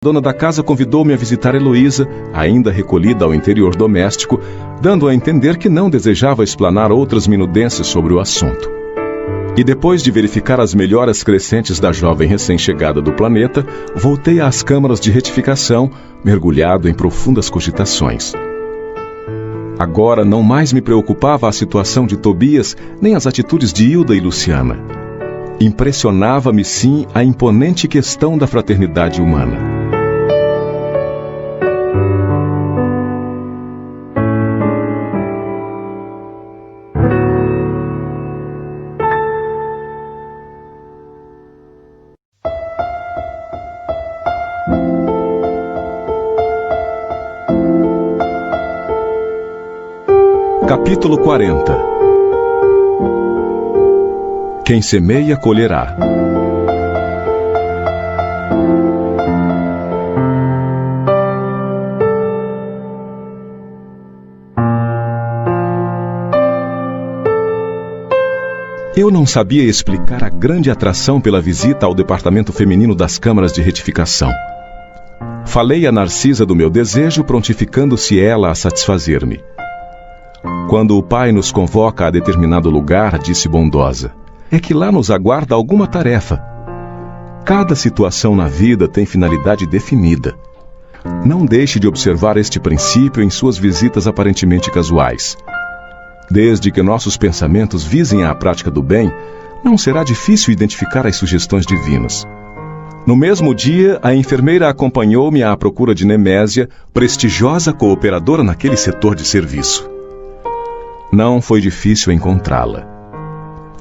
dona da casa convidou-me a visitar Heloísa, ainda recolhida ao interior doméstico, dando a entender que não desejava explanar outras minudências sobre o assunto. E depois de verificar as melhoras crescentes da jovem recém-chegada do planeta, voltei às câmaras de retificação, mergulhado em profundas cogitações. Agora não mais me preocupava a situação de Tobias, nem as atitudes de Hilda e Luciana. Impressionava-me, sim, a imponente questão da fraternidade humana. Capítulo 40. Quem semeia, colherá. Eu não sabia explicar a grande atração pela visita ao departamento feminino das câmaras de retificação. Falei a Narcisa do meu desejo, prontificando-se ela a satisfazer-me. Quando o pai nos convoca a determinado lugar, disse bondosa, é que lá nos aguarda alguma tarefa. Cada situação na vida tem finalidade definida. Não deixe de observar este princípio em suas visitas aparentemente casuais. Desde que nossos pensamentos visem à prática do bem, não será difícil identificar as sugestões divinas. No mesmo dia, a enfermeira acompanhou-me à procura de Nemésia, prestigiosa cooperadora naquele setor de serviço. Não foi difícil encontrá-la.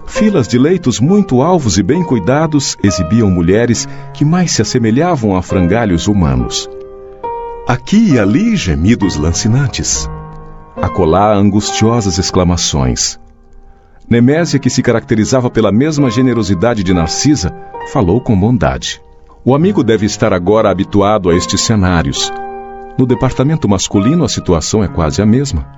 Filas de leitos muito alvos e bem cuidados exibiam mulheres que mais se assemelhavam a frangalhos humanos. Aqui e ali, gemidos lancinantes. Acolá, angustiosas exclamações. Nemésia, que se caracterizava pela mesma generosidade de Narcisa, falou com bondade. O amigo deve estar agora habituado a estes cenários. No departamento masculino, a situação é quase a mesma.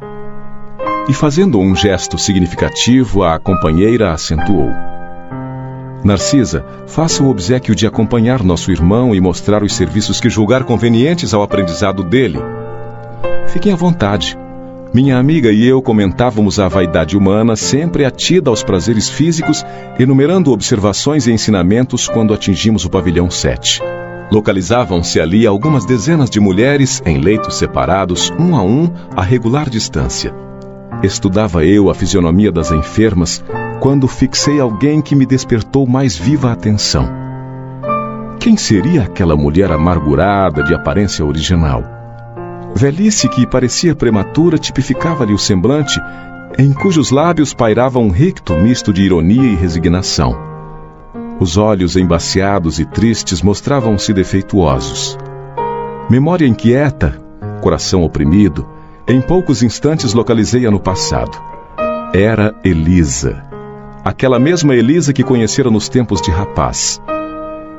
E fazendo um gesto significativo, a companheira acentuou. Narcisa, faça o obséquio de acompanhar nosso irmão e mostrar os serviços que julgar convenientes ao aprendizado dele. Fiquem à vontade. Minha amiga e eu comentávamos a vaidade humana, sempre atida aos prazeres físicos, enumerando observações e ensinamentos quando atingimos o pavilhão 7. Localizavam-se ali algumas dezenas de mulheres em leitos separados, um a regular distância. Estudava eu a fisionomia das enfermas quando fixei alguém que me despertou mais viva a atenção. Quem seria aquela mulher amargurada de aparência original? Velhice que parecia prematura tipificava-lhe o semblante, em cujos lábios pairava um ricto misto de ironia e resignação. Os olhos embaciados e tristes mostravam-se defeituosos. Memória inquieta, coração oprimido, em poucos instantes localizei-a no passado. Era Elisa. Aquela mesma Elisa que conhecera nos tempos de rapaz.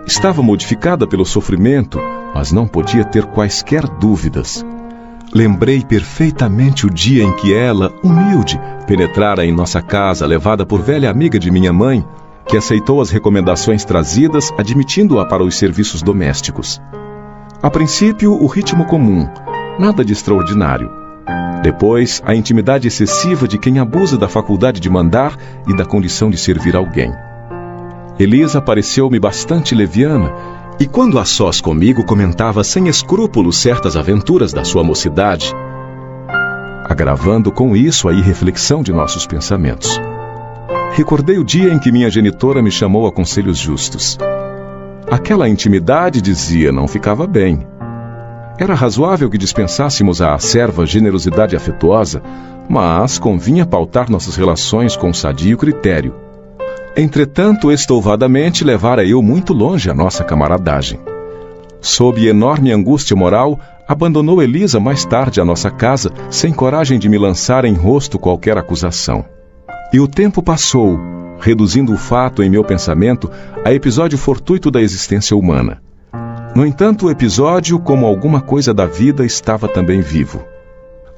Estava modificada pelo sofrimento, mas não podia ter quaisquer dúvidas. Lembrei perfeitamente o dia em que ela, humilde, penetrara em nossa casa, levada por velha amiga de minha mãe, que aceitou as recomendações trazidas, admitindo-a para os serviços domésticos. A princípio, o ritmo comum, nada de extraordinário. Depois, a intimidade excessiva de quem abusa da faculdade de mandar e da condição de servir alguém. Elisa pareceu-me bastante leviana, e quando a sós comigo comentava sem escrúpulos certas aventuras da sua mocidade, agravando com isso a irreflexão de nossos pensamentos. Recordei o dia em que minha genitora me chamou a conselhos justos. Aquela intimidade, dizia, não ficava bem. Era razoável que dispensássemos à serva generosidade afetuosa, mas convinha pautar nossas relações com sadio critério. Entretanto, estouvadamente, levara eu muito longe a nossa camaradagem. Sob enorme angústia moral, abandonou Elisa mais tarde a nossa casa, sem coragem de me lançar em rosto qualquer acusação. E o tempo passou, reduzindo o fato em meu pensamento a episódio fortuito da existência humana. No entanto, o episódio, como alguma coisa da vida, estava também vivo.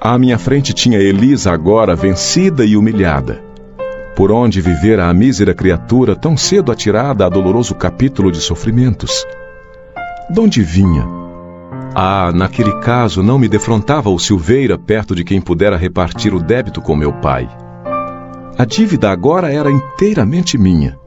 À minha frente tinha Elisa agora vencida e humilhada. Por onde vivera a mísera criatura tão cedo atirada a doloroso capítulo de sofrimentos? Donde vinha? Naquele caso, não me defrontava o Silveira perto de quem pudera repartir o débito com meu pai. A dívida agora era inteiramente minha.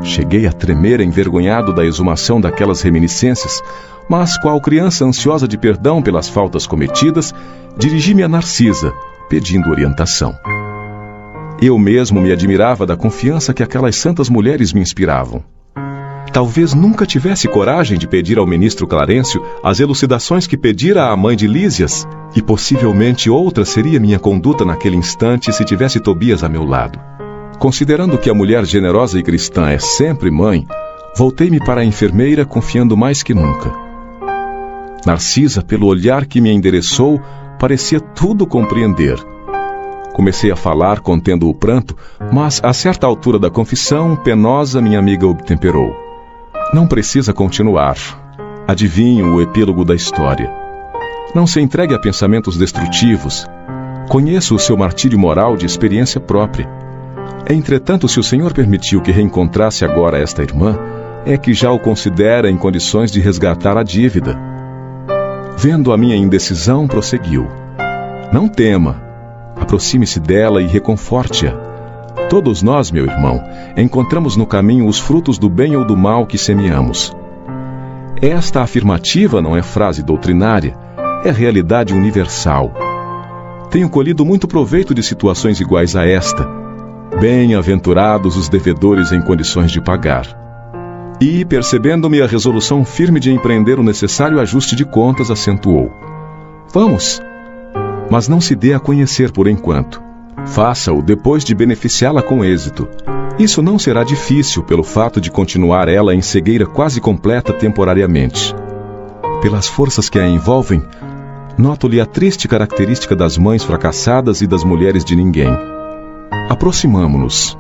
Cheguei a tremer envergonhado da exumação daquelas reminiscências, mas, qual criança ansiosa de perdão pelas faltas cometidas, dirigi-me a Narcisa, pedindo orientação. Eu mesmo me admirava da confiança que aquelas santas mulheres me inspiravam. Talvez nunca tivesse coragem de pedir ao ministro Clarencio as elucidações que pedira à mãe de Lísias, e possivelmente outra seria minha conduta naquele instante se tivesse Tobias a meu lado. Considerando que a mulher generosa e cristã é sempre mãe, voltei-me para a enfermeira confiando mais que nunca. Narcisa, pelo olhar que me endereçou, parecia tudo compreender. Comecei a falar contendo o pranto, mas a certa altura da confissão, penosa, minha amiga obtemperou. Não precisa continuar. Adivinho o epílogo da história. Não se entregue a pensamentos destrutivos. Conheço o seu martírio moral de experiência própria. Entretanto, se o Senhor permitiu que reencontrasse agora esta irmã, é que já o considera em condições de resgatar a dívida. Vendo a minha indecisão, prosseguiu. Não tema. Aproxime-se dela e reconforte-a. Todos nós, meu irmão, encontramos no caminho os frutos do bem ou do mal que semeamos. Esta afirmativa não é frase doutrinária, é realidade universal. Tenho colhido muito proveito de situações iguais a esta. Bem-aventurados os devedores em condições de pagar. E, percebendo-me a resolução firme de empreender o necessário ajuste de contas, acentuou. Vamos! Mas não se dê a conhecer por enquanto. Faça-o depois de beneficiá-la com êxito. Isso não será difícil pelo fato de continuar ela em cegueira quase completa temporariamente. Pelas forças que a envolvem, noto-lhe a triste característica das mães fracassadas e das mulheres de ninguém. Aproximamo-nos.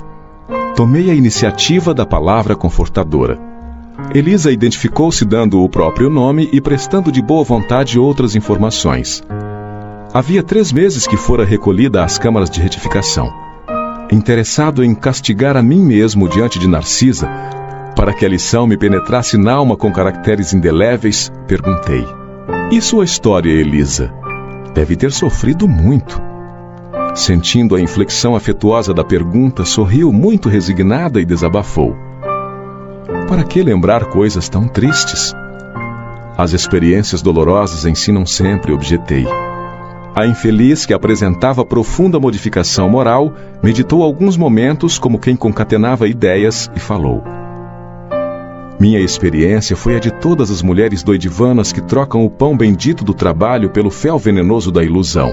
Tomei a iniciativa da palavra confortadora. Elisa identificou-se dando o próprio nome e prestando de boa vontade outras informações. Havia 3 meses que fora recolhida às câmaras de retificação. Interessado em castigar a mim mesmo diante de Narcisa, para que a lição me penetrasse n'alma com caracteres indeléveis, perguntei. E sua história, Elisa? Deve ter sofrido muito. Sentindo a inflexão afetuosa da pergunta, sorriu muito resignada e desabafou. Para que lembrar coisas tão tristes? As experiências dolorosas ensinam sempre, objetei. A infeliz, que apresentava profunda modificação moral, meditou alguns momentos como quem concatenava ideias e falou. Minha experiência foi a de todas as mulheres doidivanas que trocam o pão bendito do trabalho pelo fel venenoso da ilusão.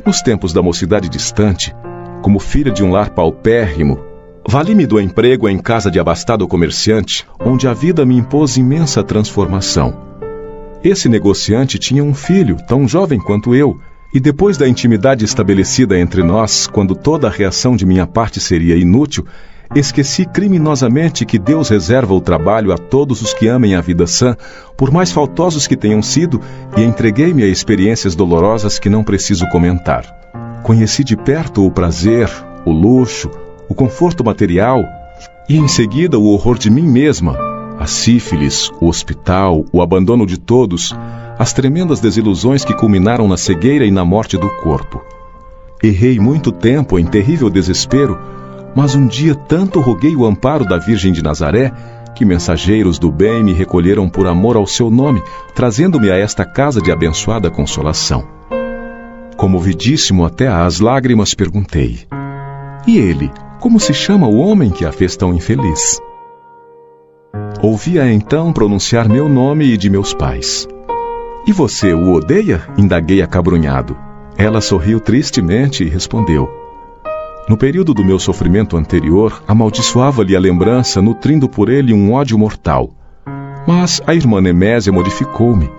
Nos tempos da mocidade distante, como filha de um lar paupérrimo, vali-me do emprego em casa de abastado comerciante, onde a vida me impôs imensa transformação. Esse negociante tinha um filho, tão jovem quanto eu, e depois da intimidade estabelecida entre nós, quando toda a reação de minha parte seria inútil, esqueci criminosamente que Deus reserva o trabalho a todos os que amem a vida sã, por mais faltosos que tenham sido, e entreguei-me a experiências dolorosas que não preciso comentar. Conheci de perto o prazer, o luxo, o conforto material, e em seguida o horror de mim mesma, a sífilis, o hospital, o abandono de todos, as tremendas desilusões que culminaram na cegueira e na morte do corpo. Errei muito tempo em terrível desespero, mas um dia tanto roguei o amparo da Virgem de Nazaré, que mensageiros do bem me recolheram por amor ao seu nome, trazendo-me a esta casa de abençoada consolação. Comovidíssimo até às lágrimas, perguntei. E ele, como se chama o homem que a fez tão infeliz? Ouvi-a então pronunciar meu nome e de meus pais. E você o odeia? Indaguei acabrunhado. Ela sorriu tristemente e respondeu. No período do meu sofrimento anterior, amaldiçoava-lhe a lembrança, nutrindo por ele um ódio mortal. Mas a irmã Nemésia modificou-me.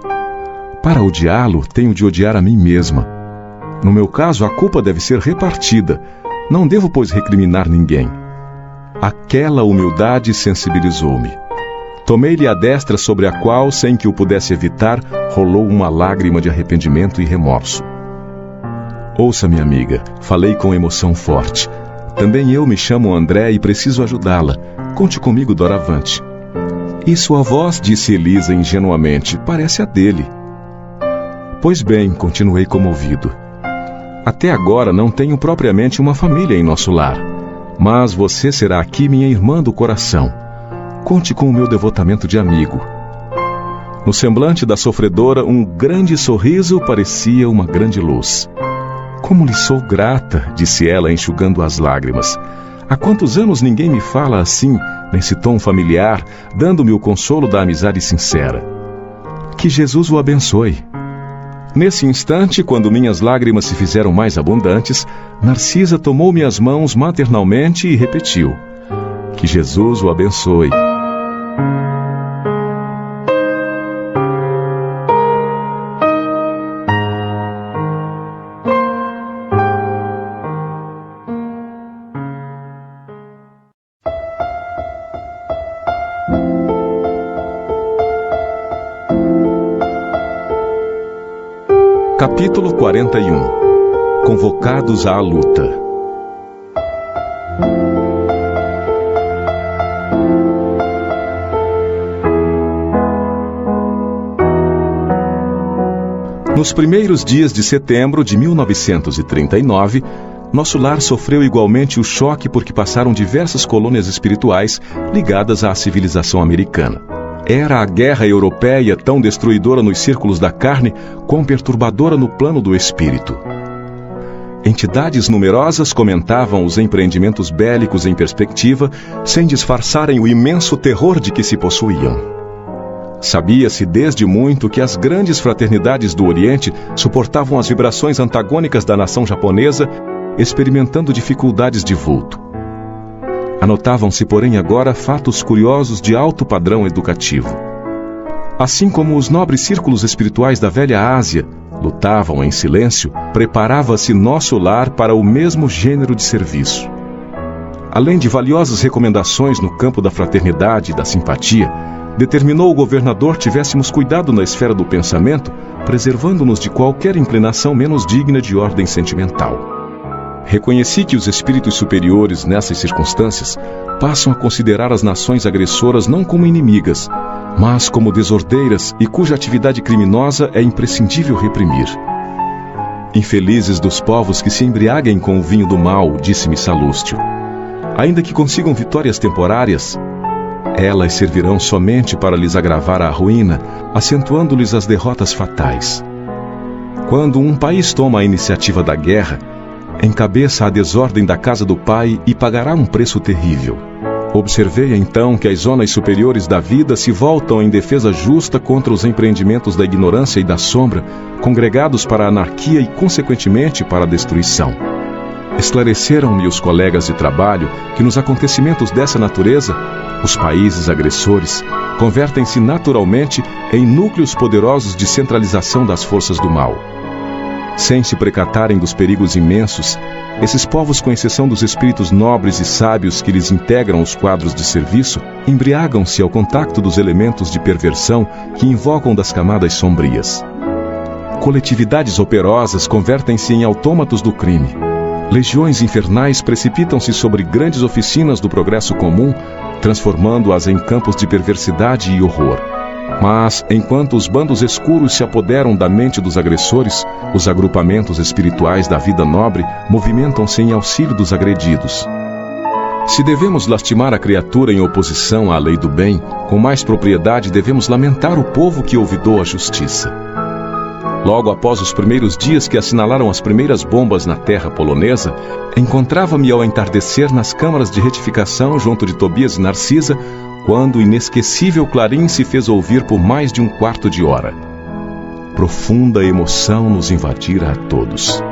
Para odiá-lo, tenho de odiar a mim mesma. No meu caso, a culpa deve ser repartida. Não devo, pois, recriminar ninguém. Aquela humildade sensibilizou-me. Tomei-lhe a destra sobre a qual, sem que o pudesse evitar, rolou uma lágrima de arrependimento e remorso. Ouça, minha amiga, falei com emoção forte. Também eu me chamo André e preciso ajudá-la. Conte comigo doravante. E sua voz, disse Elisa ingenuamente, parece a dele. Pois bem, continuei comovido. Até agora não tenho propriamente uma família em nosso lar, mas você será aqui minha irmã do coração. Conte com o meu devotamento de amigo. No semblante da sofredora, um grande sorriso parecia uma grande luz. Como lhe sou grata, disse ela, enxugando as lágrimas. Há quantos anos ninguém me fala assim, nesse tom familiar, dando-me o consolo da amizade sincera. Que Jesus o abençoe. Nesse instante, quando minhas lágrimas se fizeram mais abundantes, Narcisa tomou minhas mãos maternalmente e repetiu: que Jesus o abençoe. Capítulo 41. Convocados à luta. Nos primeiros dias de setembro de 1939, nosso lar sofreu igualmente o choque porque passaram diversas colônias espirituais ligadas à civilização americana. Era a guerra europeia tão destruidora nos círculos da carne, quão perturbadora no plano do espírito. Entidades numerosas comentavam os empreendimentos bélicos em perspectiva, sem disfarçarem o imenso terror de que se possuíam. Sabia-se desde muito que as grandes fraternidades do Oriente suportavam as vibrações antagônicas da nação japonesa, experimentando dificuldades de vulto. Anotavam-se, porém, agora fatos curiosos de alto padrão educativo. Assim como os nobres círculos espirituais da velha Ásia lutavam em silêncio, preparava-se nosso lar para o mesmo gênero de serviço. Além de valiosas recomendações no campo da fraternidade e da simpatia, determinou o governador tivéssemos cuidado na esfera do pensamento, preservando-nos de qualquer inclinação menos digna de ordem sentimental. Reconheci que os espíritos superiores, nessas circunstâncias, passam a considerar as nações agressoras não como inimigas, mas como desordeiras e cuja atividade criminosa é imprescindível reprimir. Infelizes dos povos que se embriaguem com o vinho do mal, disse-me Salústio. Ainda que consigam vitórias temporárias, elas servirão somente para lhes agravar a ruína, acentuando-lhes as derrotas fatais. Quando um país toma a iniciativa da guerra, encabeça a desordem da casa do pai e pagará um preço terrível. Observei então que as zonas superiores da vida se voltam em defesa justa contra os empreendimentos da ignorância e da sombra, congregados para a anarquia e, consequentemente, para a destruição. Esclareceram-me os colegas de trabalho que nos acontecimentos dessa natureza, os países agressores convertem-se naturalmente em núcleos poderosos de centralização das forças do mal. Sem se precatarem dos perigos imensos, esses povos, com exceção dos espíritos nobres e sábios que lhes integram os quadros de serviço, embriagam-se ao contacto dos elementos de perversão que invocam das camadas sombrias. Coletividades operosas convertem-se em autômatos do crime. Legiões infernais precipitam-se sobre grandes oficinas do progresso comum, transformando-as em campos de perversidade e horror. Mas, enquanto os bandos escuros se apoderam da mente dos agressores, os agrupamentos espirituais da vida nobre movimentam-se em auxílio dos agredidos. Se devemos lastimar a criatura em oposição à lei do bem, com mais propriedade devemos lamentar o povo que olvidou a justiça. Logo após os primeiros dias que assinalaram as primeiras bombas na terra polonesa, encontrava-me ao entardecer nas câmaras de retificação junto de Tobias e Narcisa, quando o inesquecível clarim se fez ouvir por mais de um quarto de hora. Profunda emoção nos invadira a todos.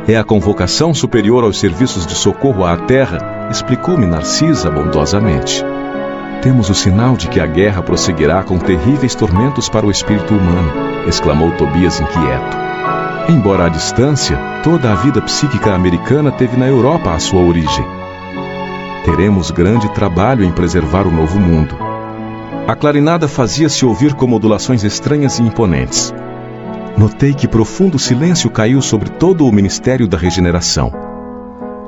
É a convocação superior aos serviços de socorro à terra, explicou-me Narcisa bondosamente. Temos o sinal de que a guerra prosseguirá com terríveis tormentos para o espírito humano, exclamou Tobias inquieto. Embora à distância, toda a vida psíquica americana teve na Europa a sua origem. Teremos grande trabalho em preservar o novo mundo. A clarinada fazia-se ouvir com modulações estranhas e imponentes. Notei que profundo silêncio caiu sobre todo o Ministério da Regeneração.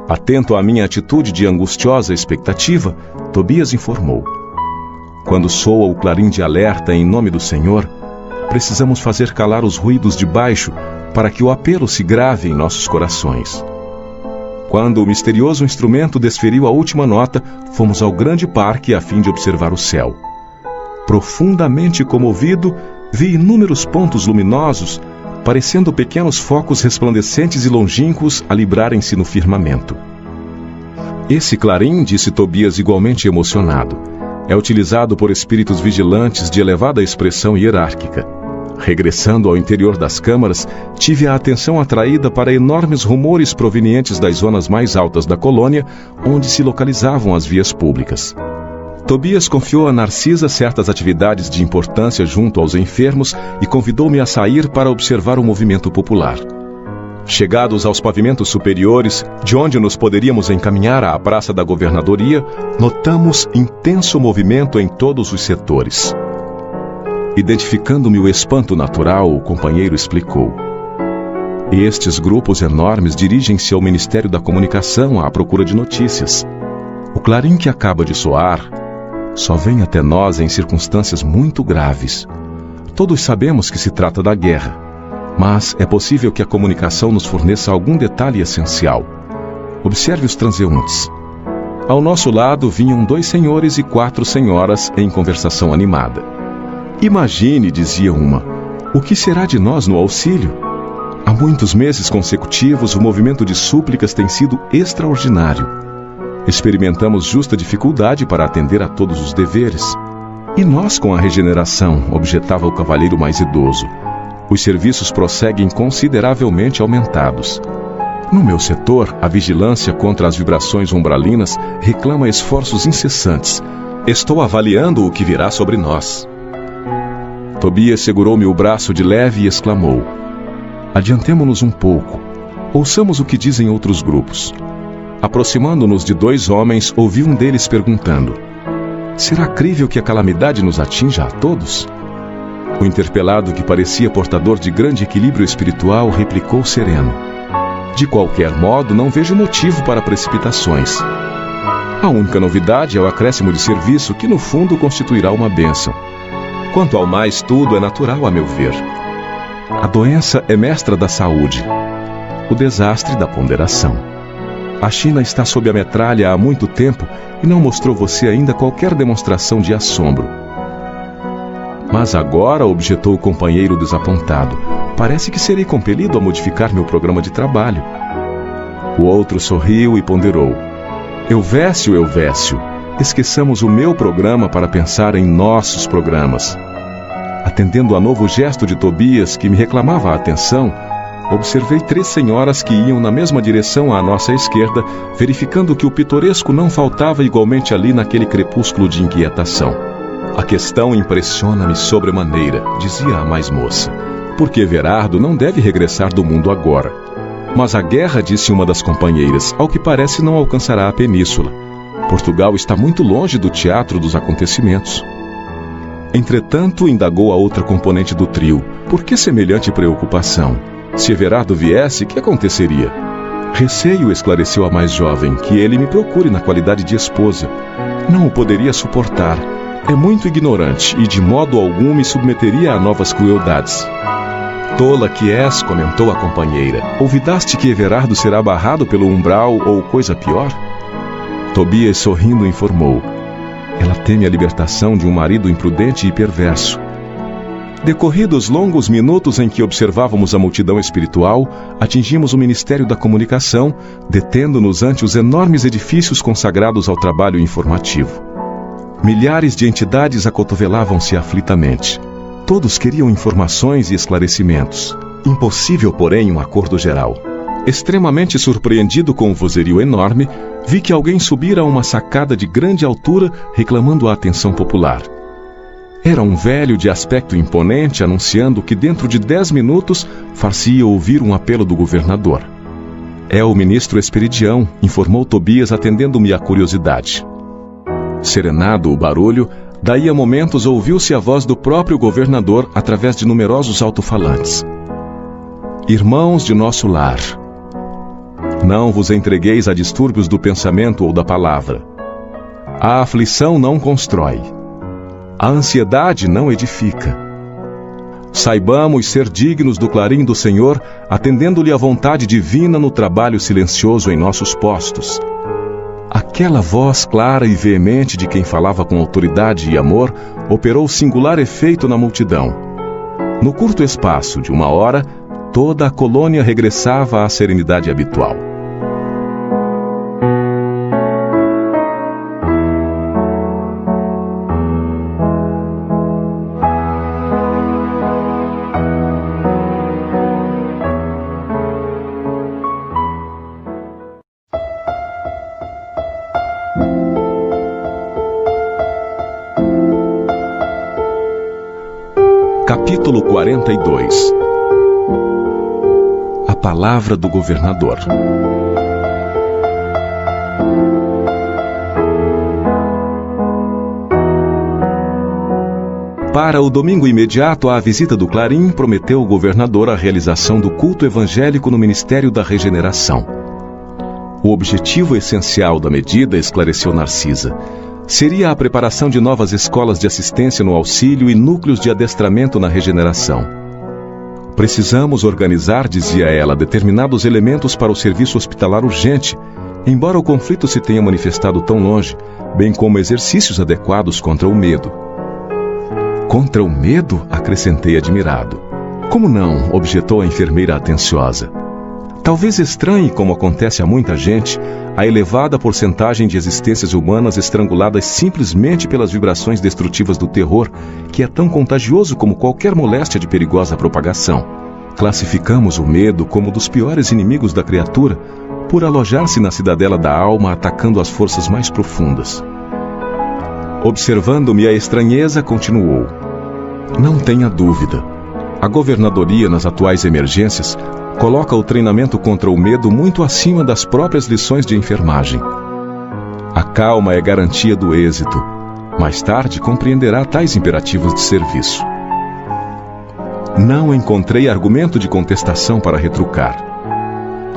Atento à minha atitude de angustiosa expectativa, Tobias informou. Quando soa o clarim de alerta em nome do Senhor, precisamos fazer calar os ruídos de baixo para que o apelo se grave em nossos corações. Quando o misterioso instrumento desferiu a última nota, fomos ao grande parque a fim de observar o céu. Profundamente comovido, vi inúmeros pontos luminosos, parecendo pequenos focos resplandecentes e longínquos a librarem-se no firmamento. Esse clarim, disse Tobias igualmente emocionado, é utilizado por espíritos vigilantes de elevada expressão hierárquica. Regressando ao interior das câmaras, tive a atenção atraída para enormes rumores provenientes das zonas mais altas da colônia, onde se localizavam as vias públicas. Tobias confiou a Narcisa certas atividades de importância junto aos enfermos e convidou-me a sair para observar o movimento popular. Chegados aos pavimentos superiores, de onde nos poderíamos encaminhar à Praça da Governadoria, notamos intenso movimento em todos os setores. Identificando-me o espanto natural, o companheiro explicou. Estes grupos enormes dirigem-se ao Ministério da Comunicação à procura de notícias. O clarim que acaba de soar só vem até nós em circunstâncias muito graves. Todos sabemos que se trata da guerra, mas é possível que a comunicação nos forneça algum detalhe essencial. Observe os transeuntes. Ao nosso lado vinham 2 senhores e 4 senhoras em conversação animada. Imagine, dizia uma, o que será de nós no auxílio? Há muitos meses consecutivos o movimento de súplicas tem sido extraordinário. Experimentamos justa dificuldade para atender a todos os deveres. E nós com a regeneração, objetava o cavalheiro mais idoso. Os serviços prosseguem consideravelmente aumentados. No meu setor, a vigilância contra as vibrações umbralinas reclama esforços incessantes. Estou avaliando o que virá sobre nós. Tobias segurou-me o braço de leve e exclamou: adiantemo-nos um pouco. Ouçamos o que dizem outros grupos. Aproximando-nos de 2 homens, ouvi um deles perguntando: será crível que a calamidade nos atinja a todos? O interpelado, que parecia portador de grande equilíbrio espiritual, replicou sereno: de qualquer modo, não vejo motivo para precipitações. A única novidade é o acréscimo de serviço, que no fundo constituirá uma bênção. Quanto ao mais, tudo é natural, a meu ver. A doença é mestra da saúde, o desastre da ponderação. A China está sob a metralha há muito tempo e não mostrou você ainda qualquer demonstração de assombro. Mas agora, objetou o companheiro desapontado, parece que serei compelido a modificar meu programa de trabalho. O outro sorriu e ponderou: Elvécio, esqueçamos o meu programa para pensar em nossos programas. Atendendo a novo gesto de Tobias, que me reclamava a atenção, observei 3 senhoras que iam na mesma direção à nossa esquerda, verificando que o pitoresco não faltava igualmente ali naquele crepúsculo de inquietação. A questão impressiona-me sobremaneira, dizia a mais moça, porque Everardo não deve regressar do mundo agora. Mas a guerra, disse uma das companheiras, ao que parece não alcançará a península. Portugal está muito longe do teatro dos acontecimentos. Entretanto, indagou a outra componente do trio, por que semelhante preocupação? Se Everardo viesse, que aconteceria? Receio, esclareceu a mais jovem, que ele me procure na qualidade de esposa. Não o poderia suportar. É muito ignorante e de modo algum me submeteria a novas crueldades. Tola que és, comentou a companheira. Ouvidaste que Everardo será barrado pelo umbral ou coisa pior? Tobias, sorrindo, informou: ela teme a libertação de um marido imprudente e perverso. Decorridos longos minutos em que observávamos a multidão espiritual, atingimos o Ministério da Comunicação, detendo-nos ante os enormes edifícios consagrados ao trabalho informativo. Milhares de entidades acotovelavam-se aflitamente. Todos queriam informações e esclarecimentos. Impossível, porém, um acordo geral. Extremamente surpreendido com o vozerio enorme, vi que alguém subira a uma sacada de grande altura reclamando a atenção popular. Era um velho de aspecto imponente anunciando que dentro de 10 minutos far-se-ia ouvir um apelo do governador. É o ministro Esperidião, informou Tobias, atendendo-me à curiosidade. Serenado o barulho, daí a momentos ouviu-se a voz do próprio governador através de numerosos alto-falantes. Irmãos de nosso lar, não vos entregueis a distúrbios do pensamento ou da palavra. A aflição não constrói. A ansiedade não edifica. Saibamos ser dignos do clarim do Senhor, atendendo-lhe à vontade divina no trabalho silencioso em nossos postos. Aquela voz clara e veemente de quem falava com autoridade e amor operou singular efeito na multidão. No curto espaço de 1 hora, toda a colônia regressava à serenidade habitual. Capítulo 42. A palavra do governador. Para o domingo imediato à visita do clarim, prometeu o governador a realização do culto evangélico no Ministério da Regeneração. O objetivo essencial da medida, esclareceu Narcisa, seria a preparação de novas escolas de assistência no auxílio e núcleos de adestramento na regeneração. Precisamos organizar, dizia ela, determinados elementos para o serviço hospitalar urgente, embora o conflito se tenha manifestado tão longe, bem como exercícios adequados contra o medo. Contra o medo? Acrescentei admirado. Como não? Objetou a enfermeira atenciosa. Talvez estranhe, como acontece a muita gente, a elevada porcentagem de existências humanas estranguladas simplesmente pelas vibrações destrutivas do terror, que é tão contagioso como qualquer moléstia de perigosa propagação. Classificamos o medo como dos piores inimigos da criatura, por alojar-se na cidadela da alma, atacando as forças mais profundas. Observando-me a estranheza, continuou: não tenha dúvida. A governadoria, nas atuais emergências, coloca o treinamento contra o medo muito acima das próprias lições de enfermagem. A calma é garantia do êxito. Mais tarde compreenderá tais imperativos de serviço. Não encontrei argumento de contestação para retrucar.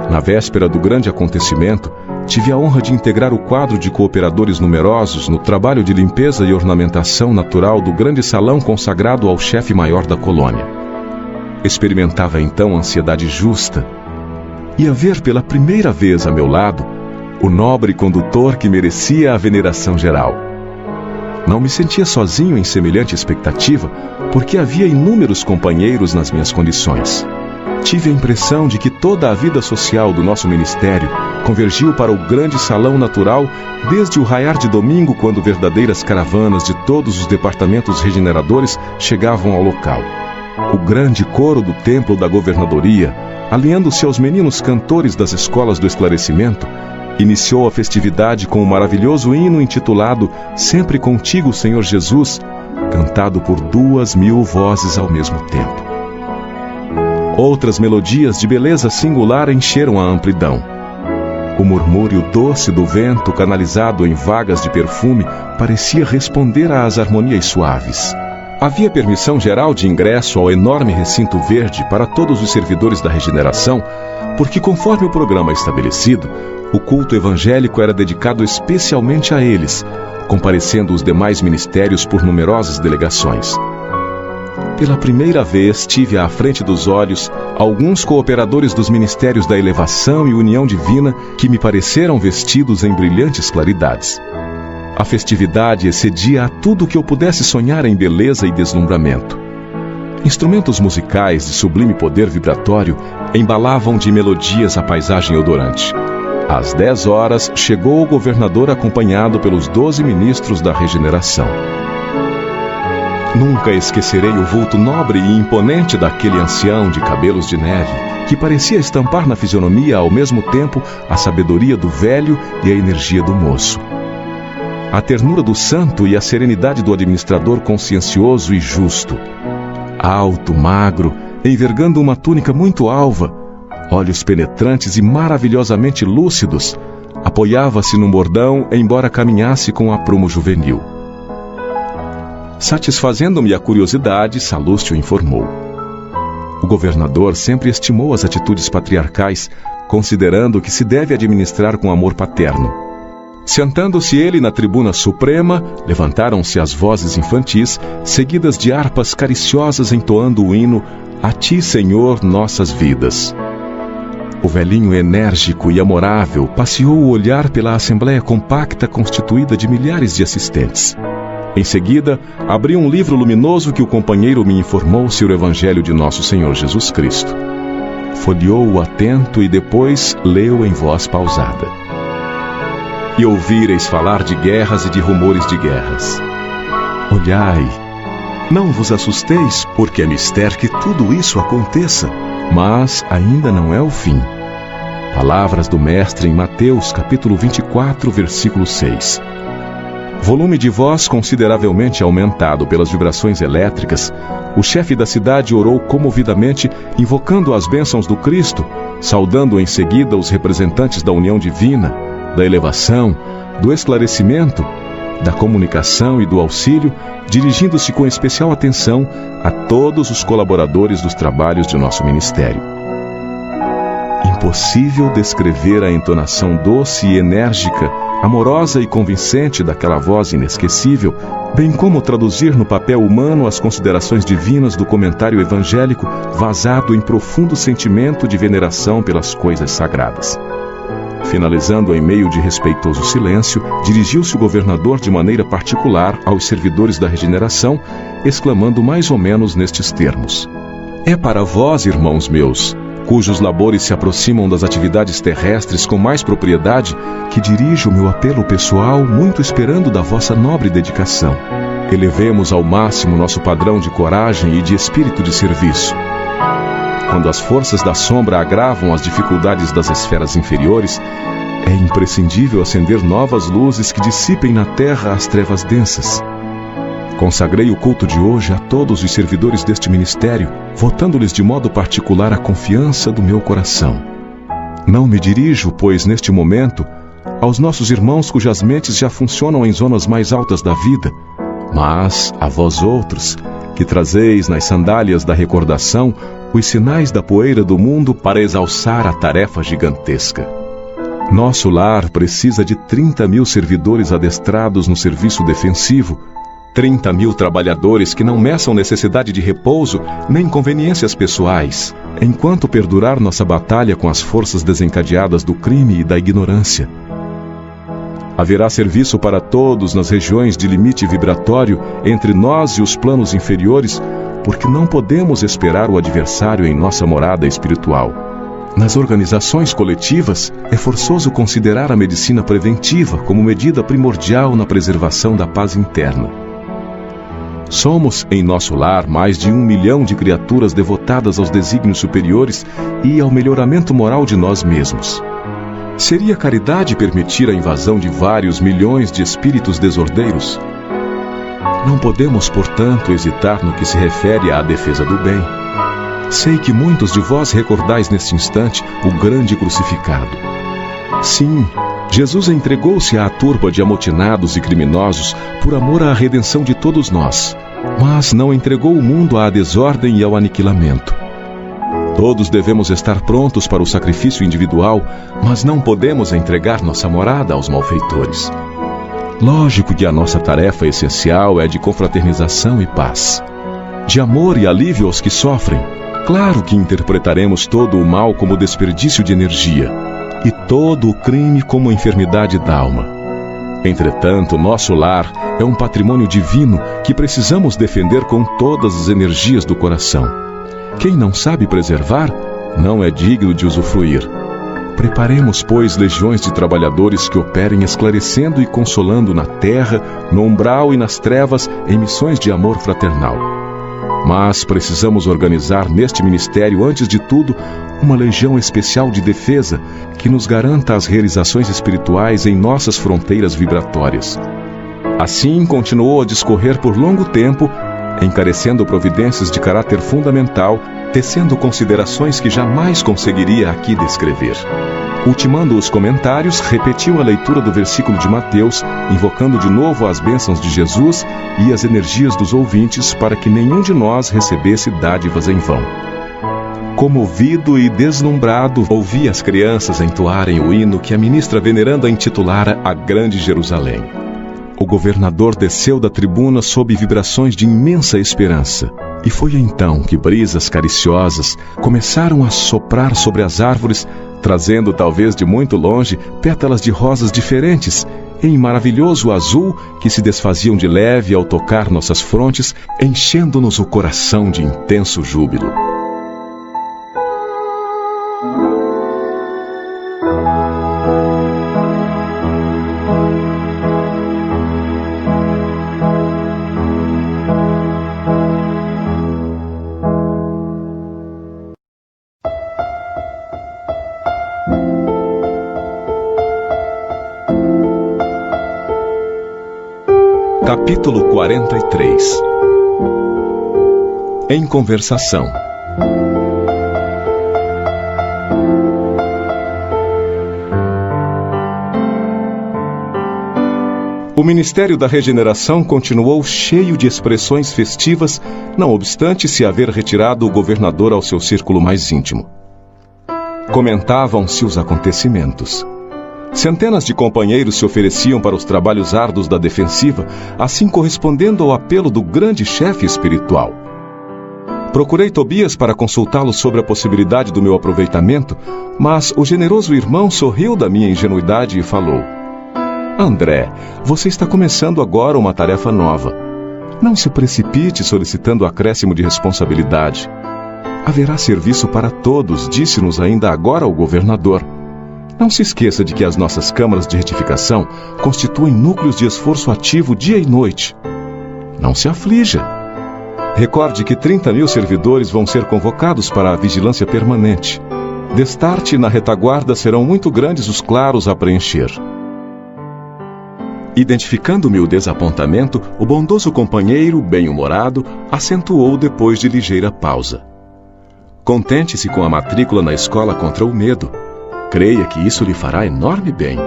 Na véspera do grande acontecimento, tive a honra de integrar o quadro de cooperadores numerosos no trabalho de limpeza e ornamentação natural do grande salão consagrado ao chefe maior da colônia. Experimentava então ansiedade justa. Ia ver pela primeira vez a meu lado o nobre condutor que merecia a veneração geral. Não me sentia sozinho em semelhante expectativa, porque havia inúmeros companheiros nas minhas condições. Tive a impressão de que toda a vida social do nosso ministério convergiu para o grande salão natural desde o raiar de domingo, quando verdadeiras caravanas de todos os departamentos regeneradores chegavam ao local. O grande coro do templo da governadoria, alinhando-se aos meninos cantores das escolas do esclarecimento, iniciou a festividade com o maravilhoso hino intitulado Sempre Contigo, Senhor Jesus, cantado por 2.000 vozes ao mesmo tempo. Outras melodias de beleza singular encheram a amplidão. O murmúrio doce do vento, canalizado em vagas de perfume, parecia responder às harmonias suaves. Havia permissão geral de ingresso ao enorme recinto verde para todos os servidores da regeneração, porque, conforme o programa estabelecido, o culto evangélico era dedicado especialmente a eles, comparecendo os demais ministérios por numerosas delegações. Pela primeira vez tive à frente dos olhos alguns cooperadores dos ministérios da elevação e união divina que me pareceram vestidos em brilhantes claridades. A festividade excedia a tudo que eu pudesse sonhar em beleza e deslumbramento. Instrumentos musicais de sublime poder vibratório embalavam de melodias a paisagem odorante. Às 10 horas, chegou o governador acompanhado pelos 12 ministros da regeneração. Nunca esquecerei o vulto nobre e imponente daquele ancião de cabelos de neve, que parecia estampar na fisionomia ao mesmo tempo a sabedoria do velho e a energia do moço. A ternura do santo e a serenidade do administrador consciencioso e justo. Alto, magro, envergando uma túnica muito alva, olhos penetrantes e maravilhosamente lúcidos, apoiava-se no bordão, embora caminhasse com aprumo juvenil. Satisfazendo-me a curiosidade, Salúcio informou: o governador sempre estimou as atitudes patriarcais, considerando que se deve administrar com amor paterno. Sentando-se ele na tribuna suprema, levantaram-se as vozes infantis, seguidas de harpas cariciosas entoando o hino A Ti, Senhor, nossas vidas. O velhinho enérgico e amorável passeou o olhar pela assembleia compacta constituída de milhares de assistentes. Em seguida, abriu um livro luminoso que o companheiro me informou ser o Evangelho de Nosso Senhor Jesus Cristo. Folheou-o atento e depois leu em voz pausada. E ouvireis falar de guerras e de rumores de guerras. Olhai, não vos assusteis, porque é mister que tudo isso aconteça, mas ainda não é o fim. Palavras do Mestre em Mateus, capítulo 24, versículo 6. Volume de voz consideravelmente aumentado pelas vibrações elétricas, o chefe da cidade orou comovidamente, invocando as bênçãos do Cristo, saudando em seguida os representantes da união divina, da elevação, do esclarecimento, da comunicação e do auxílio, dirigindo-se com especial atenção a todos os colaboradores dos trabalhos de nosso ministério. Impossível descrever a entonação doce e enérgica, amorosa e convincente daquela voz inesquecível, bem como traduzir no papel humano as considerações divinas do comentário evangélico vazado em profundo sentimento de veneração pelas coisas sagradas. Finalizando em meio de respeitoso silêncio, dirigiu-se o governador de maneira particular aos servidores da regeneração, exclamando mais ou menos nestes termos: É para vós, irmãos meus, cujos labores se aproximam das atividades terrestres com mais propriedade, que dirijo o meu apelo pessoal, muito esperando da vossa nobre dedicação. Elevemos ao máximo nosso padrão de coragem e de espírito de serviço. Quando as forças da sombra agravam as dificuldades das esferas inferiores, é imprescindível acender novas luzes que dissipem na terra as trevas densas. Consagrei o culto de hoje a todos os servidores deste ministério, votando-lhes de modo particular a confiança do meu coração. Não me dirijo, pois, neste momento, aos nossos irmãos cujas mentes já funcionam em zonas mais altas da vida, mas a vós outros, que trazeis nas sandálias da recordação os sinais da poeira do mundo para exalçar a tarefa gigantesca. Nosso lar precisa de 30.000 servidores adestrados no serviço defensivo, 30.000 trabalhadores que não meçam necessidade de repouso nem conveniências pessoais, enquanto perdurar nossa batalha com as forças desencadeadas do crime e da ignorância. Haverá serviço para todos nas regiões de limite vibratório entre nós e os planos inferiores, porque não podemos esperar o adversário em nossa morada espiritual. Nas organizações coletivas, é forçoso considerar a medicina preventiva como medida primordial na preservação da paz interna. Somos, em nosso lar, mais de 1 milhão de criaturas devotadas aos desígnios superiores e ao melhoramento moral de nós mesmos. Seria caridade permitir a invasão de vários milhões de espíritos desordeiros? Não podemos, portanto, hesitar no que se refere à defesa do bem. Sei que muitos de vós recordais neste instante o grande crucificado. Sim, Jesus entregou-se à turba de amotinados e criminosos por amor à redenção de todos nós, mas não entregou o mundo à desordem e ao aniquilamento. Todos devemos estar prontos para o sacrifício individual, mas não podemos entregar nossa morada aos malfeitores. Lógico que a nossa tarefa essencial é de confraternização e paz, de amor e alívio aos que sofrem. Claro que interpretaremos todo o mal como desperdício de energia e todo o crime como enfermidade da alma. Entretanto, nosso lar é um patrimônio divino que precisamos defender com todas as energias do coração. Quem não sabe preservar, não é digno de usufruir. Preparemos, pois, legiões de trabalhadores que operem esclarecendo e consolando na terra, no umbral e nas trevas, em missões de amor fraternal. Mas precisamos organizar neste ministério, antes de tudo, uma legião especial de defesa que nos garanta as realizações espirituais em nossas fronteiras vibratórias. Assim, continuou a discorrer por longo tempo, encarecendo providências de caráter fundamental, tecendo considerações que jamais conseguiria aqui descrever. Ultimando os comentários, repetiu a leitura do versículo de Mateus, invocando de novo as bênçãos de Jesus e as energias dos ouvintes para que nenhum de nós recebesse dádivas em vão. Comovido e deslumbrado, ouvi as crianças entoarem o hino que a ministra veneranda intitulara A Grande Jerusalém. O governador desceu da tribuna sob vibrações de imensa esperança. E foi então que brisas cariciosas começaram a soprar sobre as árvores, trazendo talvez de muito longe pétalas de rosas diferentes, em maravilhoso azul que se desfaziam de leve ao tocar nossas frontes, enchendo-nos o coração de intenso júbilo. Capítulo 43. Em conversação. O Ministério da Regeneração continuou cheio de expressões festivas, não obstante se haver retirado o governador ao seu círculo mais íntimo. Comentavam-se os acontecimentos. Centenas de companheiros se ofereciam para os trabalhos árduos da defensiva, assim correspondendo ao apelo do grande chefe espiritual. Procurei Tobias para consultá-lo sobre a possibilidade do meu aproveitamento, mas o generoso irmão sorriu da minha ingenuidade e falou: André, você está começando agora uma tarefa nova. Não se precipite solicitando acréscimo de responsabilidade. Haverá serviço para todos, disse-nos ainda agora o governador. Não se esqueça de que as nossas câmaras de retificação constituem núcleos de esforço ativo dia e noite. Não se aflija. Recorde que 30.000 servidores vão ser convocados para a vigilância permanente. Destarte e na retaguarda serão muito grandes os claros a preencher. Identificando-me o desapontamento, o bondoso companheiro, bem-humorado, acentuou depois de ligeira pausa. Contente-se com a matrícula na escola contra o medo. Creia que isso lhe fará enorme bem.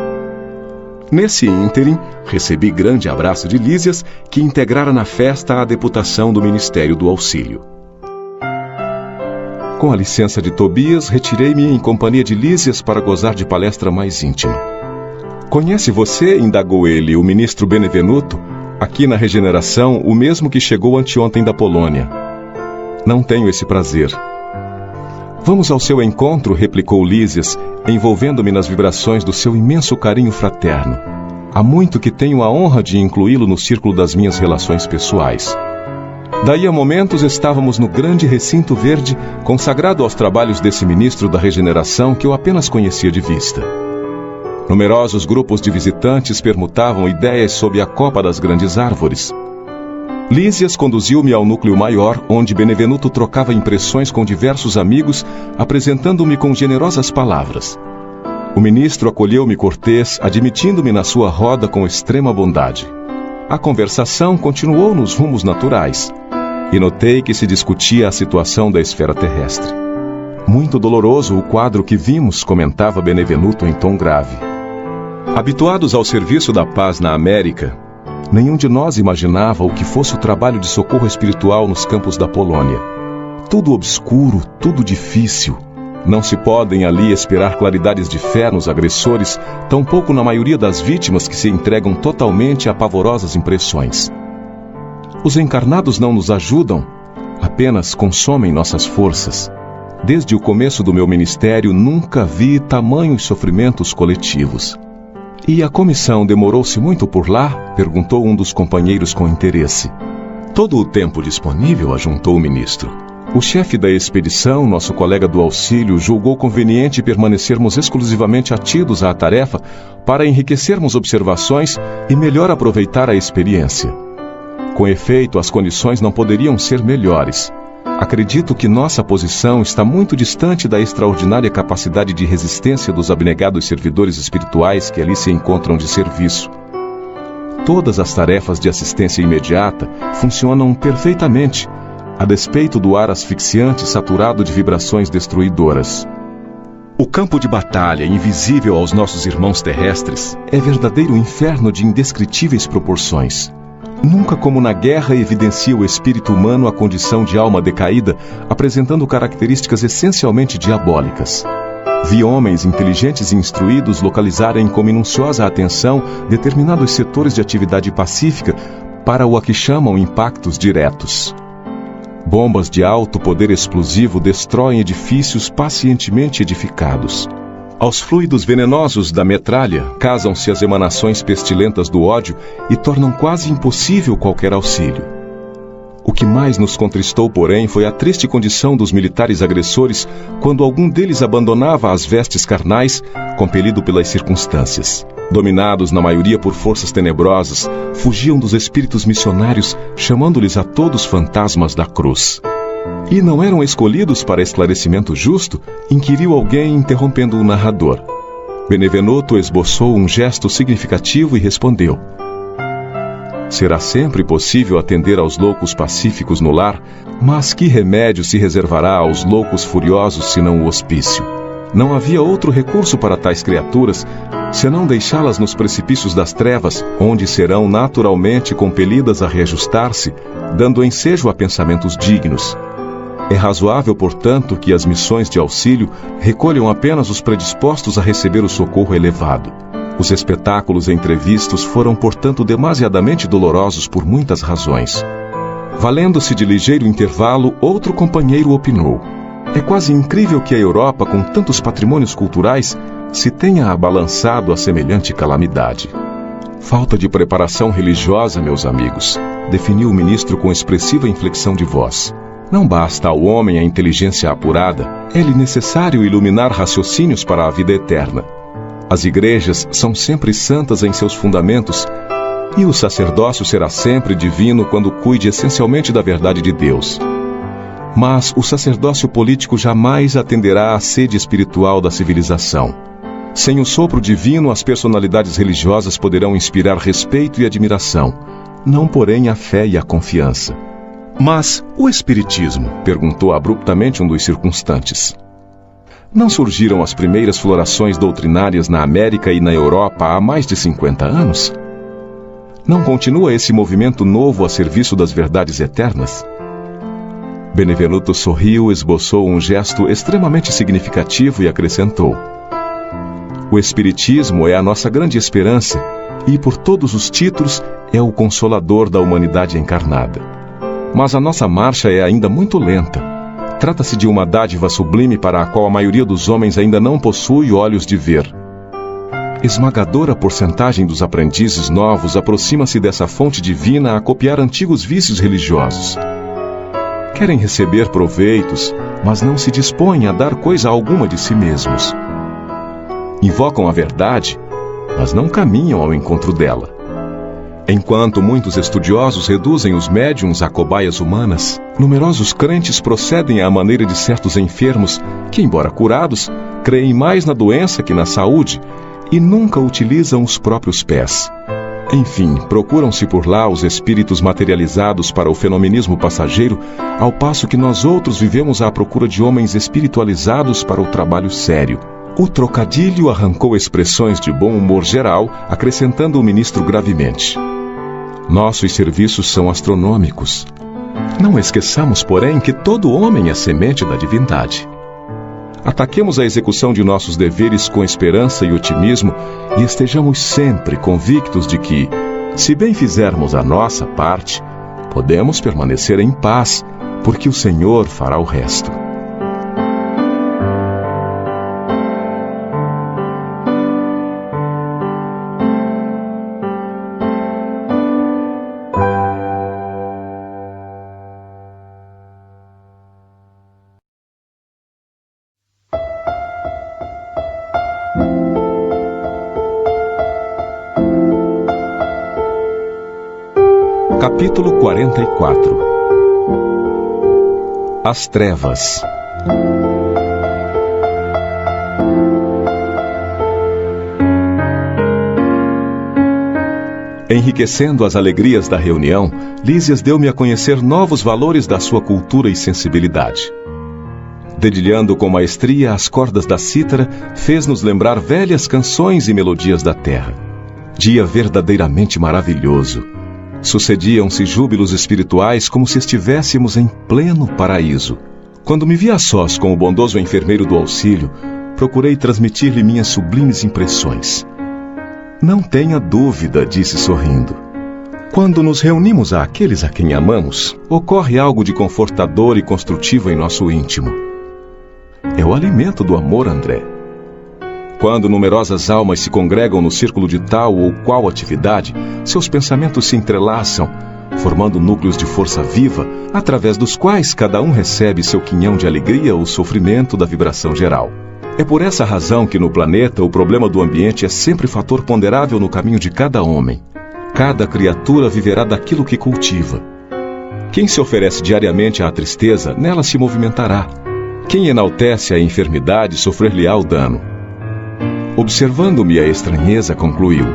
Nesse ínterim, recebi grande abraço de Lísias, que integrara na festa a deputação do Ministério do Auxílio. Com a licença de Tobias, retirei-me em companhia de Lísias para gozar de palestra mais íntima. Conhece você, indagou ele, o ministro Benevenuto, aqui na Regeneração, o mesmo que chegou anteontem da Polônia? Não tenho esse prazer. Vamos ao seu encontro, replicou Lísias, envolvendo-me nas vibrações do seu imenso carinho fraterno. Há muito que tenho a honra de incluí-lo no círculo das minhas relações pessoais. Daí a momentos estávamos no grande recinto verde, consagrado aos trabalhos desse ministro da Regeneração que eu apenas conhecia de vista. Numerosos grupos de visitantes permutavam ideias sob a copa das grandes árvores. Lísias conduziu-me ao núcleo maior, onde Benevenuto trocava impressões com diversos amigos, apresentando-me com generosas palavras. O ministro acolheu-me cortês, admitindo-me na sua roda com extrema bondade. A conversação continuou nos rumos naturais, e notei que se discutia a situação da esfera terrestre. Muito doloroso o quadro que vimos, comentava Benevenuto em tom grave. Habituados ao serviço da paz na América, nenhum de nós imaginava o que fosse o trabalho de socorro espiritual nos campos da Polônia. Tudo obscuro, tudo difícil. Não se podem ali esperar claridades de fé nos agressores, tampouco na maioria das vítimas que se entregam totalmente a pavorosas impressões. Os encarnados não nos ajudam, apenas consomem nossas forças. Desde o começo do meu ministério, nunca vi tamanhos sofrimentos coletivos. E a comissão demorou-se muito por lá? Perguntou um dos companheiros com interesse. Todo o tempo disponível, ajuntou o ministro. O chefe da expedição, nosso colega do auxílio, julgou conveniente permanecermos exclusivamente atidos à tarefa para enriquecermos observações e melhor aproveitar a experiência. Com efeito, as condições não poderiam ser melhores. Acredito que nossa posição está muito distante da extraordinária capacidade de resistência dos abnegados servidores espirituais que ali se encontram de serviço. Todas as tarefas de assistência imediata funcionam perfeitamente, a despeito do ar asfixiante saturado de vibrações destruidoras. O campo de batalha, invisível aos nossos irmãos terrestres, é verdadeiro inferno de indescritíveis proporções. Nunca como na guerra evidencia o espírito humano a condição de alma decaída, apresentando características essencialmente diabólicas. Vi homens inteligentes e instruídos localizarem com minuciosa atenção determinados setores de atividade pacífica para o que chamam impactos diretos. Bombas de alto poder explosivo destroem edifícios pacientemente edificados. Aos fluidos venenosos da metralha casam-se as emanações pestilentas do ódio e tornam quase impossível qualquer auxílio. O que mais nos contristou, porém, foi a triste condição dos militares agressores quando algum deles abandonava as vestes carnais, compelido pelas circunstâncias. Dominados na maioria por forças tenebrosas, fugiam dos espíritos missionários, chamando-lhes a todos fantasmas da cruz. E não eram escolhidos para esclarecimento justo? Inquiriu alguém, interrompendo o narrador. Benevenuto esboçou um gesto significativo e respondeu: será sempre possível atender aos loucos pacíficos no lar, mas que remédio se reservará aos loucos furiosos senão o hospício? Não havia outro recurso para tais criaturas, senão deixá-las nos precipícios das trevas, onde serão naturalmente compelidas a reajustar-se, dando ensejo a pensamentos dignos. É razoável, portanto, que as missões de auxílio recolham apenas os predispostos a receber o socorro elevado. Os espetáculos entrevistos foram, portanto, demasiadamente dolorosos por muitas razões. Valendo-se de ligeiro intervalo, outro companheiro opinou: é quase incrível que a Europa, com tantos patrimônios culturais, se tenha abalançado a semelhante calamidade. Falta de preparação religiosa, meus amigos, definiu o ministro com expressiva inflexão de voz. Não basta ao homem a inteligência apurada, é-lhe necessário iluminar raciocínios para a vida eterna. As igrejas são sempre santas em seus fundamentos, e o sacerdócio será sempre divino quando cuide essencialmente da verdade de Deus. Mas o sacerdócio político jamais atenderá à sede espiritual da civilização. Sem o sopro divino, as personalidades religiosas poderão inspirar respeito e admiração, não porém a fé e a confiança. Mas o espiritismo? Perguntou abruptamente um dos circunstantes. Não surgiram as primeiras florações doutrinárias na América e na Europa há mais de 50 anos? Não continua esse movimento novo a serviço das verdades eternas? Benevenuto sorriu, esboçou um gesto extremamente significativo e acrescentou: o espiritismo é a nossa grande esperança e, por todos os títulos, é o consolador da humanidade encarnada. Mas a nossa marcha é ainda muito lenta. Trata-se de uma dádiva sublime para a qual a maioria dos homens ainda não possui olhos de ver. Esmagadora porcentagem dos aprendizes novos aproxima-se dessa fonte divina a copiar antigos vícios religiosos. Querem receber proveitos, mas não se dispõem a dar coisa alguma de si mesmos. Invocam a verdade, mas não caminham ao encontro dela. Enquanto muitos estudiosos reduzem os médiuns a cobaias humanas, numerosos crentes procedem à maneira de certos enfermos que, embora curados, creem mais na doença que na saúde e nunca utilizam os próprios pés. Enfim, procuram-se por lá os espíritos materializados para o fenomenismo passageiro, ao passo que nós outros vivemos à procura de homens espiritualizados para o trabalho sério. O trocadilho arrancou expressões de bom humor geral, acrescentando o ministro gravemente: nossos serviços são astronômicos. Não esqueçamos, porém, que todo homem é semente da divindade. Ataquemos a execução de nossos deveres com esperança e otimismo e estejamos sempre convictos de que, se bem fizermos a nossa parte, podemos permanecer em paz, porque o Senhor fará o resto. Capítulo 44. As trevas. Enriquecendo as alegrias da reunião, Lísias deu-me a conhecer novos valores da sua cultura e sensibilidade. Dedilhando com maestria as cordas da cítara, fez-nos lembrar velhas canções e melodias da terra. Dia verdadeiramente maravilhoso. Sucediam-se júbilos espirituais como se estivéssemos em pleno paraíso. Quando me vi a sós com o bondoso enfermeiro do auxílio, procurei transmitir-lhe minhas sublimes impressões. Não tenha dúvida, disse sorrindo. Quando nos reunimos àqueles a quem amamos, ocorre algo de confortador e construtivo em nosso íntimo. É o alimento do amor, André. Quando numerosas almas se congregam no círculo de tal ou qual atividade, seus pensamentos se entrelaçam, formando núcleos de força viva, através dos quais cada um recebe seu quinhão de alegria ou sofrimento da vibração geral. É por essa razão que no planeta o problema do ambiente é sempre fator ponderável no caminho de cada homem. Cada criatura viverá daquilo que cultiva. Quem se oferece diariamente à tristeza, nela se movimentará. Quem enaltece a enfermidade, sofrer-lhe-á o dano. Observando-me a estranheza, concluiu: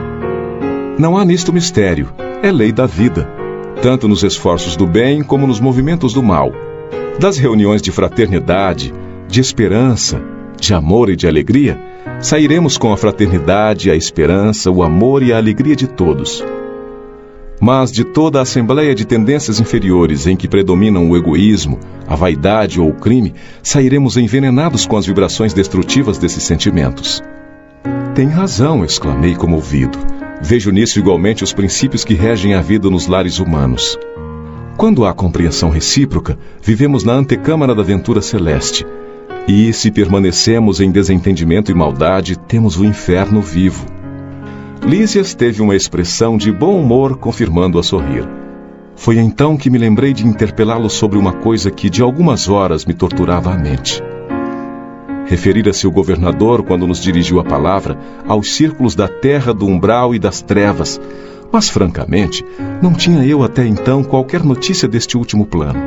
não há nisto mistério, é lei da vida, tanto nos esforços do bem como nos movimentos do mal. Das reuniões de fraternidade, de esperança, de amor e de alegria, sairemos com a fraternidade, a esperança, o amor e a alegria de todos. Mas de toda a assembleia de tendências inferiores em que predominam o egoísmo, a vaidade ou o crime, sairemos envenenados com as vibrações destrutivas desses sentimentos. Tem razão, exclamei comovido. Vejo nisso igualmente os princípios que regem a vida nos lares humanos. Quando há compreensão recíproca, vivemos na antecâmara da ventura celeste. E, se permanecemos em desentendimento e maldade, temos o inferno vivo. Lísias teve uma expressão de bom humor, confirmando a sorrir. Foi então que me lembrei de interpelá-lo sobre uma coisa que de algumas horas me torturava a mente. Referira-se o governador, quando nos dirigiu a palavra, aos círculos da terra, do umbral e das trevas, mas, francamente, não tinha eu até então qualquer notícia deste último plano.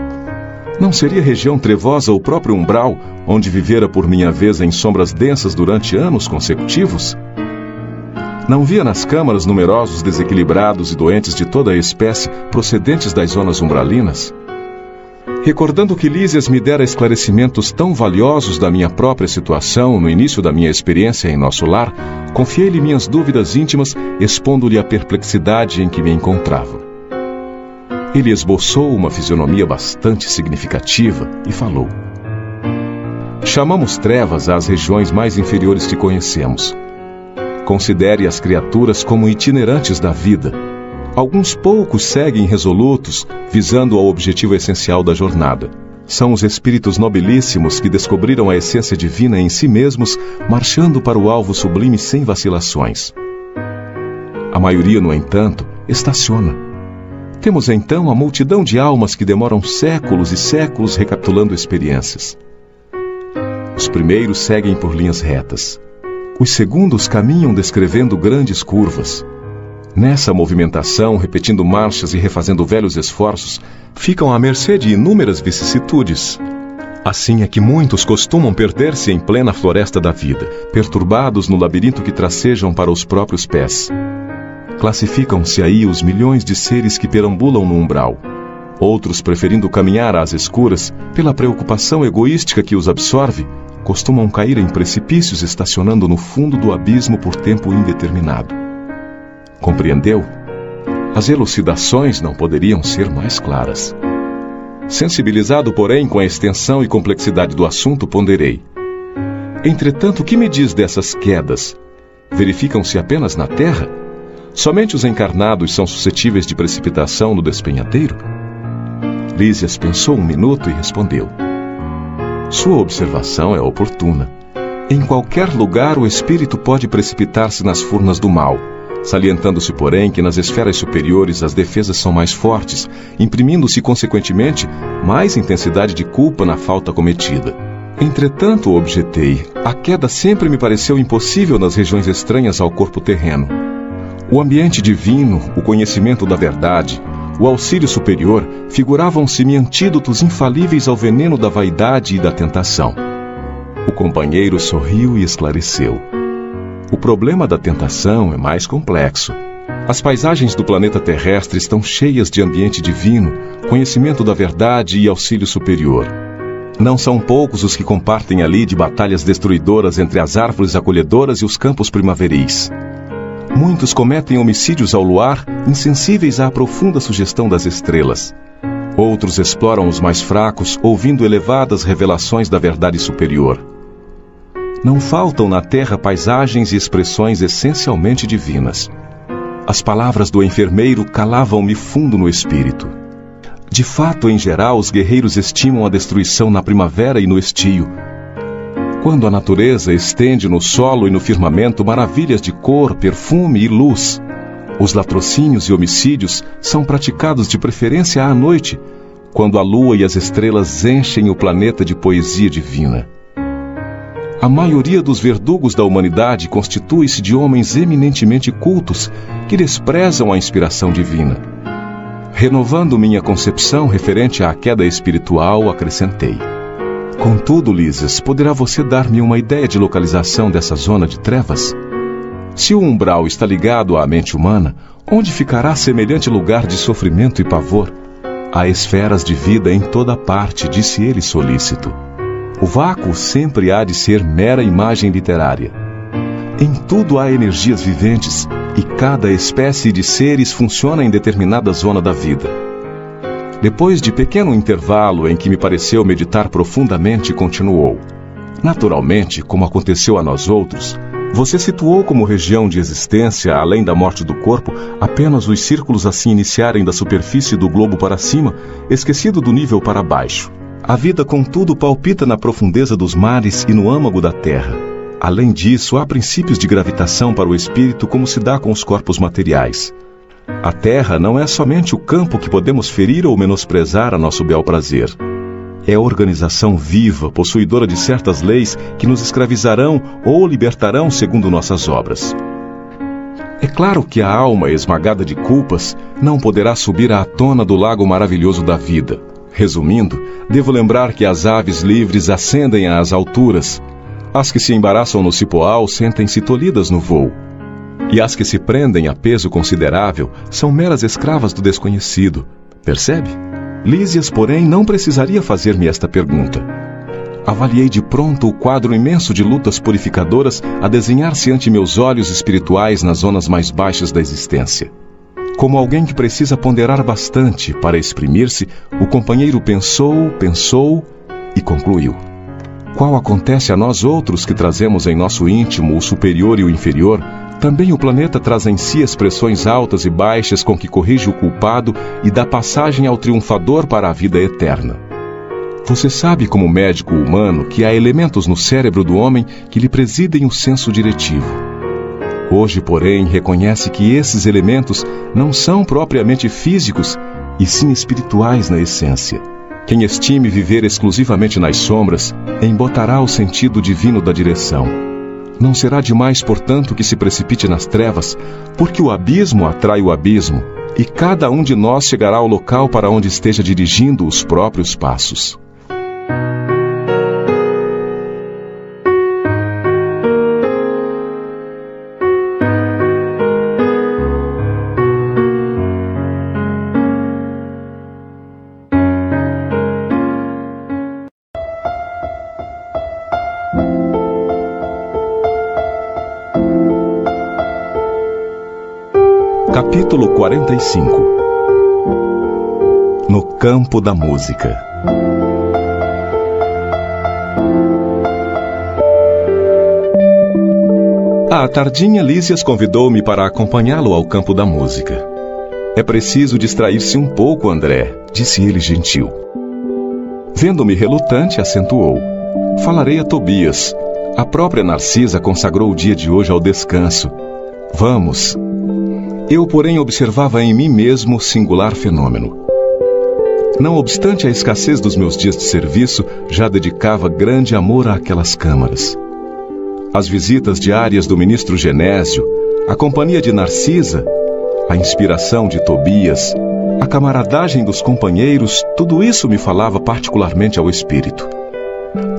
Não seria região trevosa o próprio umbral, onde vivera por minha vez em sombras densas durante anos consecutivos? Não via nas câmaras numerosos desequilibrados e doentes de toda a espécie procedentes das zonas umbralinas? Recordando que Lísias me dera esclarecimentos tão valiosos da minha própria situação no início da minha experiência em nosso lar, confiei-lhe minhas dúvidas íntimas, expondo-lhe a perplexidade em que me encontrava. Ele esboçou uma fisionomia bastante significativa e falou: chamamos trevas às regiões mais inferiores que conhecemos. Considere as criaturas como itinerantes da vida. Alguns poucos seguem resolutos, visando ao objetivo essencial da jornada. São os espíritos nobilíssimos que descobriram a essência divina em si mesmos, marchando para o alvo sublime sem vacilações. A maioria, no entanto, estaciona. Temos então a multidão de almas que demoram séculos e séculos recapitulando experiências. Os primeiros seguem por linhas retas. Os segundos caminham descrevendo grandes curvas. Nessa movimentação, repetindo marchas e refazendo velhos esforços, ficam à mercê de inúmeras vicissitudes. Assim é que muitos costumam perder-se em plena floresta da vida, perturbados no labirinto que tracejam para os próprios pés. Classificam-se aí os milhões de seres que perambulam no umbral. Outros, preferindo caminhar às escuras, pela preocupação egoística que os absorve, costumam cair em precipícios estacionando no fundo do abismo por tempo indeterminado. Compreendeu? As elucidações não poderiam ser mais claras. Sensibilizado, porém, com a extensão e complexidade do assunto, ponderei. Entretanto, o que me diz dessas quedas? Verificam-se apenas na Terra? Somente os encarnados são suscetíveis de precipitação no despenhadeiro? Lísias pensou um minuto e respondeu: sua observação é oportuna. Em qualquer lugar o espírito pode precipitar-se nas furnas do mal, salientando-se, porém, que nas esferas superiores as defesas são mais fortes, imprimindo-se, consequentemente, mais intensidade de culpa na falta cometida. Entretanto, objetei, a queda sempre me pareceu impossível nas regiões estranhas ao corpo terreno. O ambiente divino, o conhecimento da verdade, o auxílio superior figuravam-se-me antídotos infalíveis ao veneno da vaidade e da tentação. O companheiro sorriu e esclareceu. O problema da tentação é mais complexo. As paisagens do planeta terrestre estão cheias de ambiente divino, conhecimento da verdade e auxílio superior. Não são poucos os que compartem ali de batalhas destruidoras entre as árvores acolhedoras e os campos primaveris. Muitos cometem homicídios ao luar, insensíveis à profunda sugestão das estrelas. Outros exploram os mais fracos, ouvindo elevadas revelações da verdade superior. Não faltam na terra paisagens e expressões essencialmente divinas. As palavras do enfermeiro calavam-me fundo no espírito. De fato, em geral, os guerreiros estimam a destruição na primavera e no estio. Quando a natureza estende no solo e no firmamento maravilhas de cor, perfume e luz, os latrocínios e homicídios são praticados de preferência à noite, quando a lua e as estrelas enchem o planeta de poesia divina. A maioria dos verdugos da humanidade constitui-se de homens eminentemente cultos que desprezam a inspiração divina. Renovando minha concepção referente à queda espiritual, acrescentei: contudo, Lísias, poderá você dar-me uma ideia de localização dessa zona de trevas? Se o umbral está ligado à mente humana, onde ficará semelhante lugar de sofrimento e pavor? Há esferas de vida em toda parte, disse ele solícito. O vácuo sempre há de ser mera imagem literária. Em tudo há energias viventes, e cada espécie de seres funciona em determinada zona da vida. Depois de pequeno intervalo em que me pareceu meditar profundamente, continuou: naturalmente, como aconteceu a nós outros, você situou como região de existência, além da morte do corpo, apenas os círculos a se iniciarem da superfície do globo para cima, esquecido do nível para baixo. A vida, contudo, palpita na profundeza dos mares e no âmago da terra. Além disso, há princípios de gravitação para o espírito, como se dá com os corpos materiais. A terra não é somente o campo que podemos ferir ou menosprezar a nosso bel prazer. É a organização viva, possuidora de certas leis que nos escravizarão ou libertarão segundo nossas obras. É claro que a alma esmagada de culpas não poderá subir à tona do lago maravilhoso da vida. Resumindo, devo lembrar que as aves livres ascendem às alturas. As que se embaraçam no cipoal sentem-se tolhidas no voo. E as que se prendem a peso considerável são meras escravas do desconhecido. Percebe? Lísias, porém, não precisaria fazer-me esta pergunta. Avaliei de pronto o quadro imenso de lutas purificadoras a desenhar-se ante meus olhos espirituais nas zonas mais baixas da existência. Como alguém que precisa ponderar bastante para exprimir-se, o companheiro pensou e concluiu: qual acontece a nós outros que trazemos em nosso íntimo o superior e o inferior, também o planeta traz em si expressões altas e baixas com que corrige o culpado e dá passagem ao triunfador para a vida eterna. Você sabe, como médico humano, que há elementos no cérebro do homem que lhe presidem o senso diretivo. Hoje, porém, reconhece que esses elementos não são propriamente físicos, e sim espirituais na essência. Quem estime viver exclusivamente nas sombras, embotará o sentido divino da direção. Não será demais, portanto, que se precipite nas trevas, porque o abismo atrai o abismo, e cada um de nós chegará ao local para onde esteja dirigindo os próprios passos. Capítulo 45. No campo da música. À tardinha, Lísias convidou-me para acompanhá-lo ao campo da música. É preciso distrair-se um pouco, André, disse ele gentil. Vendo-me relutante, acentuou: falarei a Tobias. A própria Narcisa consagrou o dia de hoje ao descanso. Vamos. Eu, porém, observava em mim mesmo singular fenômeno. Não obstante a escassez dos meus dias de serviço, já dedicava grande amor àquelas câmaras. As visitas diárias do ministro Genésio, a companhia de Narcisa, a inspiração de Tobias, a camaradagem dos companheiros, tudo isso me falava particularmente ao espírito.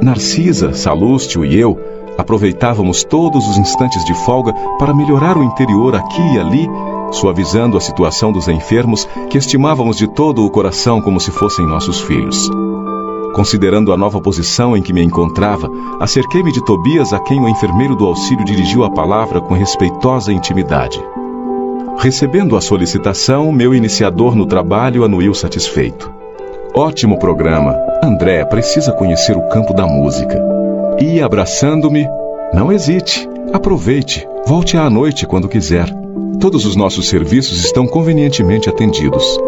Narcisa, Salústio e eu aproveitávamos todos os instantes de folga para melhorar o interior aqui e ali, suavizando a situação dos enfermos que estimávamos de todo o coração como se fossem nossos filhos. Considerando a nova posição em que me encontrava, acerquei-me de Tobias, a quem o enfermeiro do auxílio dirigiu a palavra com respeitosa intimidade. Recebendo a solicitação, meu iniciador no trabalho anuiu satisfeito. Ótimo programa. André precisa conhecer o campo da música. E, abraçando-me, não hesite, aproveite, volte à noite quando quiser. Todos os nossos serviços estão convenientemente atendidos.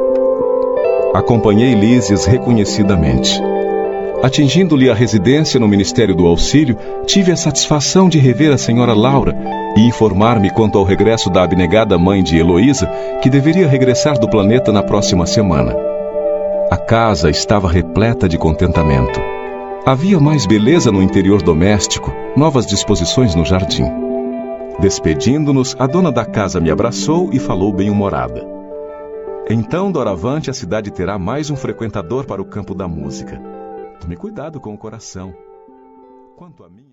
Acompanhei Lísias reconhecidamente. Atingindo-lhe a residência no Ministério do Auxílio, tive a satisfação de rever a senhora Laura e informar-me quanto ao regresso da abnegada mãe de Heloísa, que deveria regressar do planeta na próxima semana. A casa estava repleta de contentamento. Havia mais beleza no interior doméstico, novas disposições no jardim. Despedindo-nos, a dona da casa me abraçou e falou bem-humorada. Então, doravante, a cidade terá mais um frequentador para o campo da música. Tome cuidado com o coração. Quanto a mim...